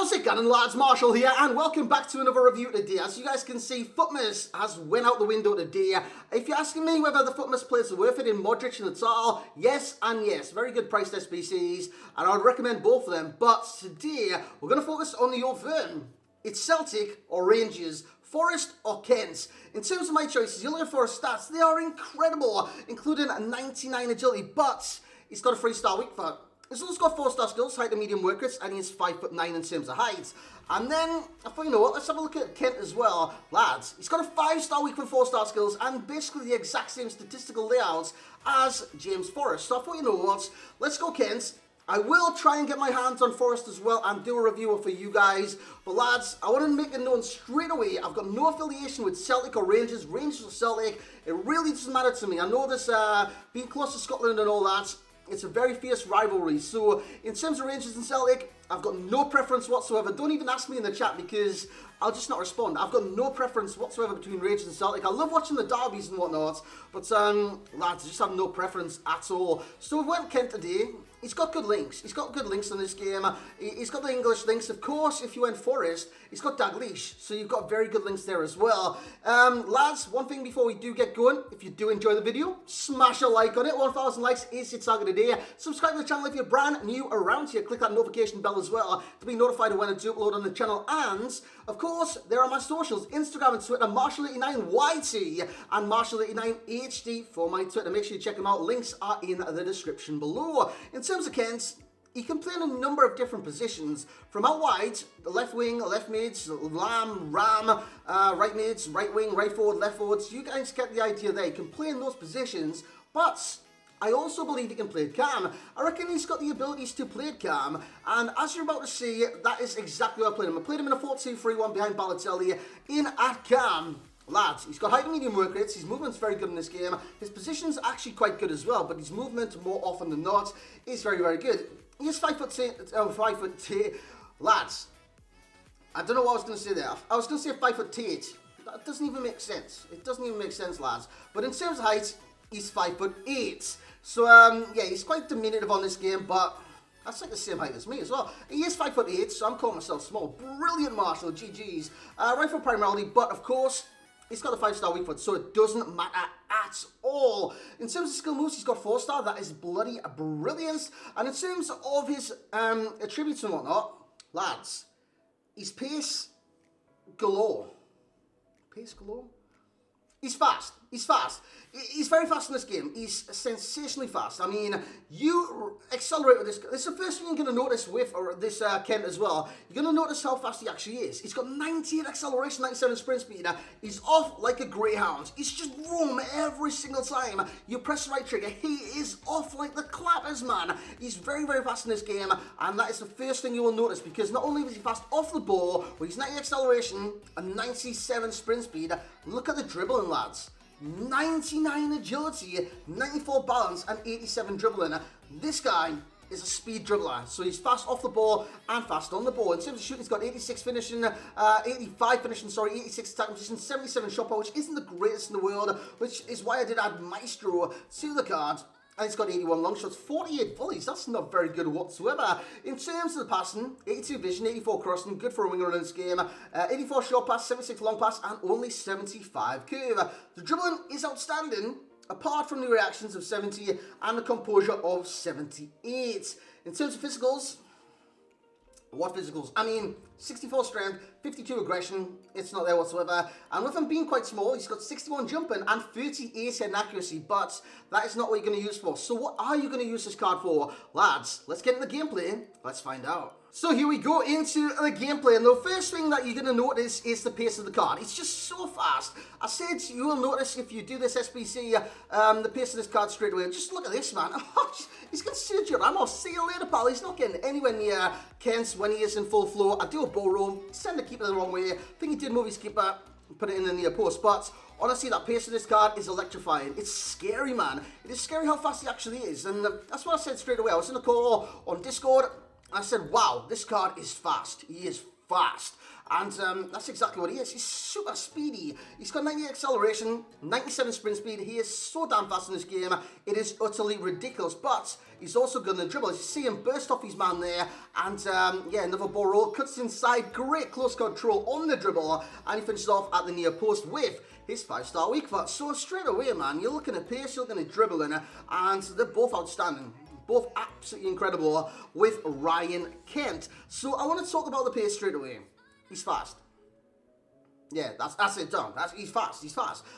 How's it going, lads? Marshall here, and welcome back to another review today. As you guys can see, Footmas has went out the window today. If you're asking me whether the Footmas players are worth it in Modric and Natal, yes and yes. Very good priced SBCs, and I would recommend both of them. But today, we're going to focus on the overt. It's Celtic or Rangers, Forest or Kent. In terms of my choices, you look at Forest stats, they are incredible, including a 99 agility, but he's got a 3-star weak foot. He's also got 4-star skills, height and medium work rates, and he's 5'9" in terms of height. And then, I thought, you know what, let's have a look at Kent as well. Lads, he's got a 5-star weak foot, 4-star skills, and basically the exact same statistical layouts as James Forrest. So I thought, you know what, let's go Kent. I will try and get my hands on Forest as well and do a review for you guys. But lads, I want to make it known straight away, I've got no affiliation with Celtic or Rangers, Rangers or Celtic. It really doesn't matter to me. I know this, being close to Scotland and all that, it's a very fierce rivalry. So, in terms of Rangers and Celtic, I've got no preference whatsoever. Don't even ask me in the chat because I'll just not respond. I've got no preference whatsoever between Rangers and Celtic. I love watching the derbies and whatnot, but lads, I just have no preference at all. So we went Kent today. He's got good links. He's got good links in this game. He's got the English links. Of course, if you went Forest, he's got Dalglish. So you've got very good links there as well. Lads, one thing before we do get going, if you do enjoy the video, smash a like on it. 1,000 likes is your target today. Subscribe to the channel if you're brand new around here. Click that notification bell as well to be notified of when I do upload on the channel. And, of course, there are my socials. Instagram and Twitter, Marshall89YT and Marshall89HD for my Twitter. Make sure you check them out. Links are in the description below. In terms of Kent, he can play in a number of different positions. From out wide, the left wing, left mids, ram, right mids, right wing, right forward, left forwards. You guys get the idea there. He can play in those positions, but I also believe he can play it calm. I reckon he's got the abilities to play it calm, and as you're about to see, that is exactly what I played him. I played him in a 4-2-3-1 behind Balotelli in at calm. Lads, he's got high and medium work rates, his movement's very good in this game, his position's actually quite good as well, but his movement, more often than not, is very, very good. He is 5'8". Lads, I don't know what I was going to say there. I was going to say 5'8". That doesn't even make sense. It doesn't even make sense, lads. But in terms of height, he's 5'8". So, yeah, he's quite diminutive on this game, but that's like the same height as me as well. He is 5'8", so I'm calling myself small. Brilliant, Marshall, GG's. Rifle primarily, but of course, he's got a 5-star weak foot, so it doesn't matter at all. In terms of skill moves, he's got 4-star. That is bloody brilliant. And in terms of his attributes and whatnot, lads, he's pace galore. Pace galore? He's fast. He's fast. He's very fast in this game. He's sensationally fast. I mean, you accelerate with this. This is the first thing you're going to notice with this Kent as well. You're going to notice how fast he actually is. He's got 98 acceleration, 97 sprint speed. He's off like a greyhound. He's just roam every single time. You press the right trigger. He is off like the clappers, man. He's very, very fast in this game. And that is the first thing you will notice, because not only is he fast off the ball, with his 90 acceleration and 97 sprint speed, look at the dribbling, lads. 99 agility, 94 balance, and 87 dribbling. This guy is a speed dribbler, so he's fast off the ball and fast on the ball. In terms of shooting, he's got 86 finishing, 85 finishing, 86 attack position, 77 shot power, which isn't the greatest in the world, which is why I did add Maestro to the card. And he's got 81 long shots, 48 volleys. That's not very good whatsoever. In terms of the passing, 82 vision, 84 crossing, good for a winger in this game. 84 short pass, 76 long pass, and only 75 curve. The dribbling is outstanding, apart from the reactions of 70 and the composure of 78. In terms of physicals, what physicals? I mean, 64 strength, 52 aggression, it's not there whatsoever. And with him being quite small, he's got 61 jumping and 38 head accuracy, but that is not what you're going to use for. So what are you going to use this card for? Lads, let's get into the gameplay. Let's find out. So here we go into the gameplay, and the first thing that you're going to notice is the pace of the card. It's just so fast. I said you will notice if you do this SBC, the pace of this card straight away. Just look at this, man. He's going to Sergio Ramos. See you later, pal. He's not getting anywhere near Kent when he is in full flow. I do a ball roll, send the keeper the wrong way. I think he did move his keeper, put it in the near post, but honestly, that pace of this card is electrifying. It's scary, man. It is scary how fast he actually is, and that's what I said straight away. I was in a call on Discord, I said, wow, this card is fast. He is fast. And that's exactly what he is. He's super speedy. He's got 90 acceleration, 97 sprint speed. He is so damn fast in this game. It is utterly ridiculous. But he's also good in the dribble. As you see him burst off his man there. And yeah, another ball roll. Cuts inside. Great close control on the dribble. And he finishes off at the near post with his 5-star weak foot. So straight away, man, you're looking at pace, you're looking at dribbling. And they're both outstanding. Both absolutely incredible with Ryan Kent. So I want to talk about the pace straight away. He's fast. Yeah, that's it done. He's fast.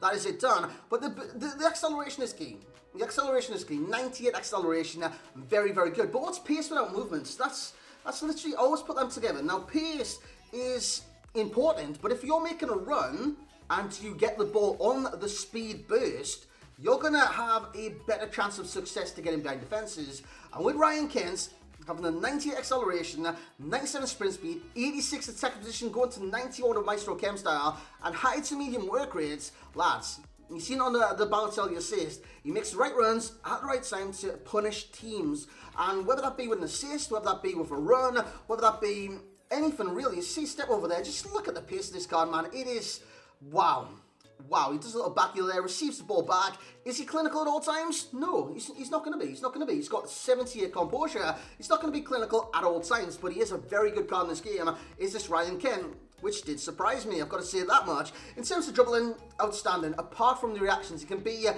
That is it done. But the acceleration is key. The acceleration is key. 98 acceleration, very, very good. But what's pace without movements? That's literally, always put them together. Now, pace is important, but if you're making a run and you get the ball on the speed burst, you're going to have a better chance of success to getting behind defenses. And with Ryan Kent, having a 98 acceleration, 97 sprint speed, 86 attack position, going to 91 of Maestro Chem style, and high to medium work rates, lads, you've seen on the Balotelli assist, he makes the right runs at the right time to punish teams. And whether that be with an assist, whether that be with a run, whether that be anything really, you see step over there, just look at the pace of this card, man. It is, wow. Wow, he does a little back heel there, receives the ball back. Is he clinical at all times? No, he's not going to be. He's not going to be. He's got 78 composure. He's not going to be clinical at all times, but he is a very good card in this game. Is this Ryan Kent? Which did surprise me, I've got to say that much. In terms of dribbling, outstanding. Apart from the reactions, he can be,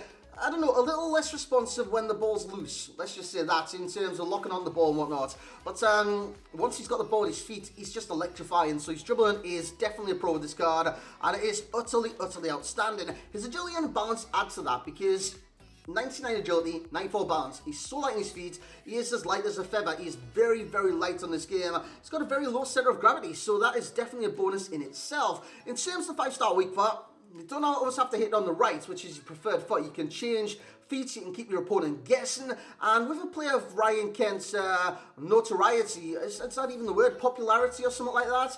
I don't know, a little less responsive when the ball's loose. Let's just say that, in terms of locking on the ball and whatnot. But once he's got the ball at his feet, he's just electrifying. So his dribbling is definitely a pro with this card, and it is utterly, utterly outstanding. His agility and balance add to that, because 99 agility, 94 balance. He's so light on his feet. He is as light as a feather. He is very, very light on this game. He's got a very low center of gravity, so that is definitely a bonus in itself. In terms of 5-star weak foot, you don't always have to hit on the right, which is your preferred foot. You can change feet, you can keep your opponent guessing. And with a player of Ryan Kent's notoriety, it's not even the word, popularity or something like that,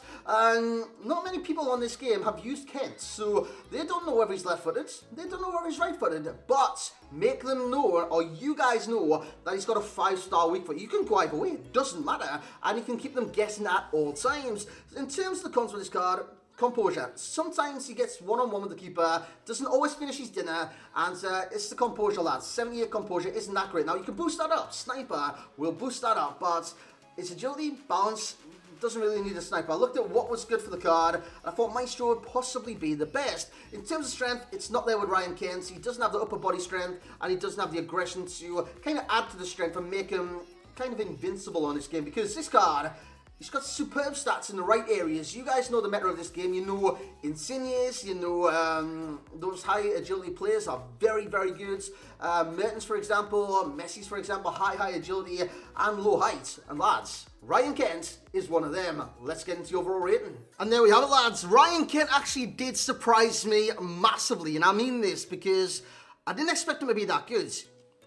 not many people on this game have used Kent. So they don't know whether he's left-footed, they don't know whether he's right-footed, but make them know, or you guys know, that he's got a 5-star weak foot. You can go either way, it doesn't matter, and you can keep them guessing at all times. In terms of the cons with this card, composure. Sometimes he gets one-on-one with the keeper, doesn't always finish his dinner, and it's the composure, lads. 78 composure isn't that great. Now, you can boost that up. Sniper will boost that up, but its agility, balance, doesn't really need a sniper. I looked at what was good for the card, and I thought Maestro would possibly be the best. In terms of strength, it's not there with Ryan Kent. He doesn't have the upper body strength, and he doesn't have the aggression to kind of add to the strength and make him kind of invincible on this game, because this card, he's got superb stats in the right areas. You guys know the meta of this game. You know Insignes, you know those high agility players are very, very good. Mertens, for example, Messi's, for example, high agility and low height. And lads, Ryan Kent is one of them. Let's get into the overall rating. And there we have it, lads. Ryan Kent actually did surprise me massively. And I mean this because I didn't expect him to be that good.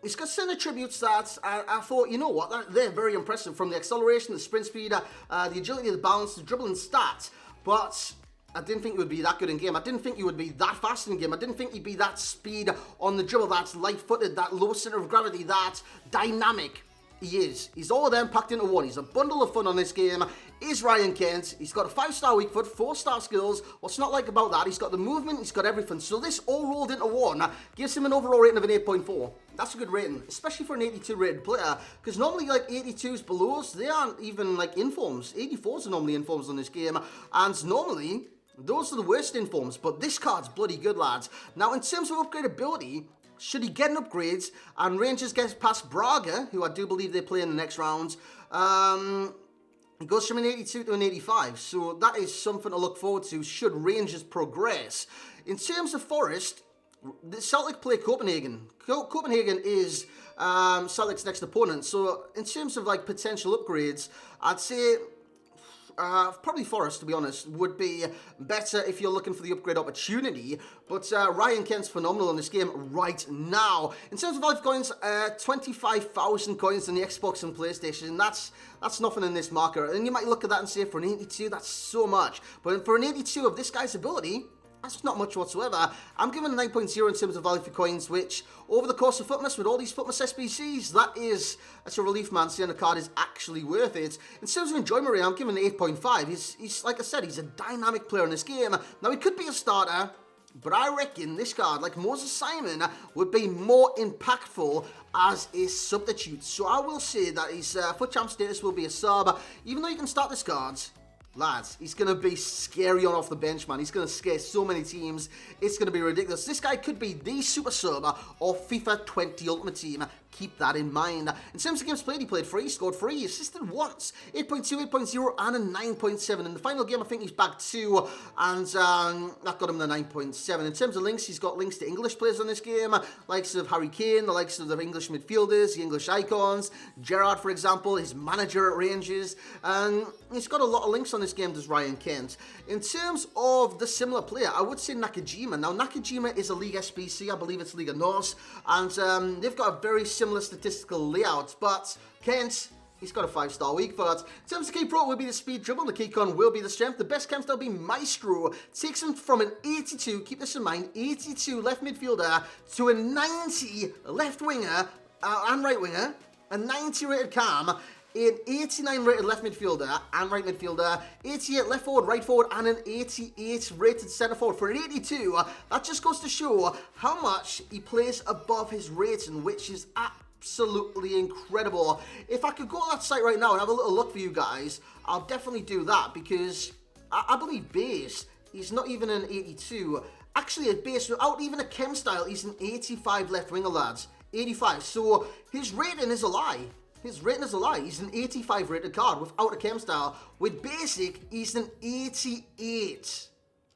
He's got certain attribute stats. I thought, you know what, they're very impressive, from the acceleration, the sprint speed, the agility, the balance, the dribbling stats. But I didn't think he would be that good in game. I didn't think he would be that fast in game. I didn't think he'd be that speed on the dribble, that light-footed, that low center of gravity, that dynamic. He is. He's all of them packed into one. He's a bundle of fun on this game. Is Ryan Kent. He's got a 5-star weak foot, 4-star skills. What's not like about that? He's got the movement, he's got everything. So this all rolled into one gives him an overall rating of an 8.4. That's a good rating, especially for an 82 rated player. Because normally like 82s below, they aren't even like informs. 84s are normally informs on this game. And normally, those are the worst informs. But this card's bloody good, lads. Now, in terms of upgradability, should he get an upgrade and Rangers get past Braga, who I do believe they play in the next round, it goes from an 82 to an 85. So that is something to look forward to should Rangers progress. In terms of Forest, the Celtic play Copenhagen. Copenhagen is Celtic's next opponent. So in terms of like potential upgrades, I'd say probably Forest, to be honest, would be better if you're looking for the upgrade opportunity. But Ryan Kent's phenomenal in this game right now. In terms of life coins, 25,000 coins in the Xbox and PlayStation. That's nothing in this market. And you might look at that and say, for an 82, that's so much. But for an 82 of this guy's ability, That's not much whatsoever. I'm giving 9.0 in terms of value for coins, which over the course of Footmas, with all these Footmas SBCs, that's a relief, man. Seeing the card is actually worth it. In terms of enjoyment rate, I'm giving 8.5. He's like I said, he's a dynamic player in this game. Now, he could be a starter, but I reckon this card, like Moses Simon, would be more impactful as a substitute. So I will say that his FUT champ status will be a sub, even though you can start this card. Lads, he's going to be scary on off the bench, man. He's going to scare so many teams. It's going to be ridiculous. This guy could be the super sub of FIFA 20 Ultimate Team. Keep that in mind. In terms of games played, he played 3, scored 3, he assisted once. 8.2, 8.0, and a 9.7. In the final game, I think he's back 2, and that got him the 9.7. In terms of links, he's got links to English players on this game, likes of Harry Kane, the likes of the English midfielders, the English icons, Gerrard, for example, his manager at Rangers, and he's got a lot of links on this game, does Ryan Kent. In terms of the similar player, I would say Nakajima. Now, Nakajima is a League SBC, I believe it's Liga North, and they've got a very similar statistical layout, but Kent, he's got a 5-star weak foot. In terms of key pro, will be the speed dribble, the key con will be the strength. The best chem style will be Maestro. Takes him from an 82, keep this in mind, 82 left midfielder to a 90 left winger and right winger, a 90 rated cam, an 89 rated left midfielder and right midfielder, 88 left forward, right forward, and an 88 rated centre forward for an 82. That just goes to show how much he plays above his rating, which is absolutely incredible. If I could go on that site right now and have a little look for you guys, I'll definitely do that, because I believe base, he's not even an 82. Actually, at base, without even a chem style, he's an 85 left winger, lads. 85. So his rating is a lie. His rating is a lie. He's an 85 rated card without a chem style. With basic, he's an 88.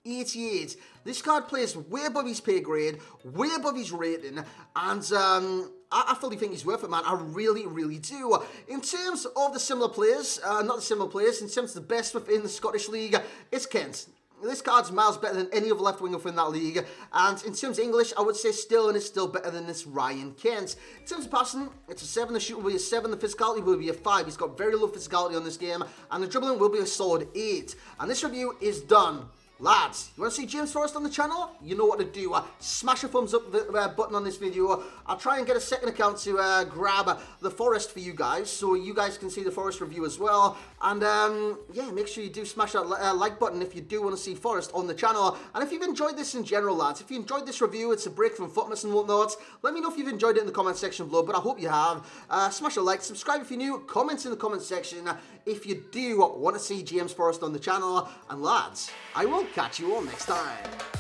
88. This card plays way above his pay grade, way above his rating, and I fully think he's worth it, man. I really, really do. In terms of the similar players, not the similar players, in terms of the best within the Scottish League, it's Kent. This card's miles better than any other left winger within that league. And in terms of English, I would say Sterling is still better than this Ryan Kent. In terms of passing, it's a 7. The shooting will be a 7. The physicality will be a 5. He's got very low physicality on this game. And the dribbling will be a solid 8. And this review is done. Lads, you want to see James Forrest on the channel? You know what to do. Smash a thumbs up button on this video. I'll try and get a second account to grab the Forrest for you guys, so you guys can see the Forrest review as well. And yeah, make sure you do smash that like button if you do want to see Forrest on the channel. And if you've enjoyed this in general, lads, if you enjoyed this review, it's a break from Footmas and whatnot, let me know if you've enjoyed it in the comment section below, but I hope you have. Smash a like, subscribe if you're new, comment in the comment section if you do want to see James Forrest on the channel. And lads, I will catch you all next time.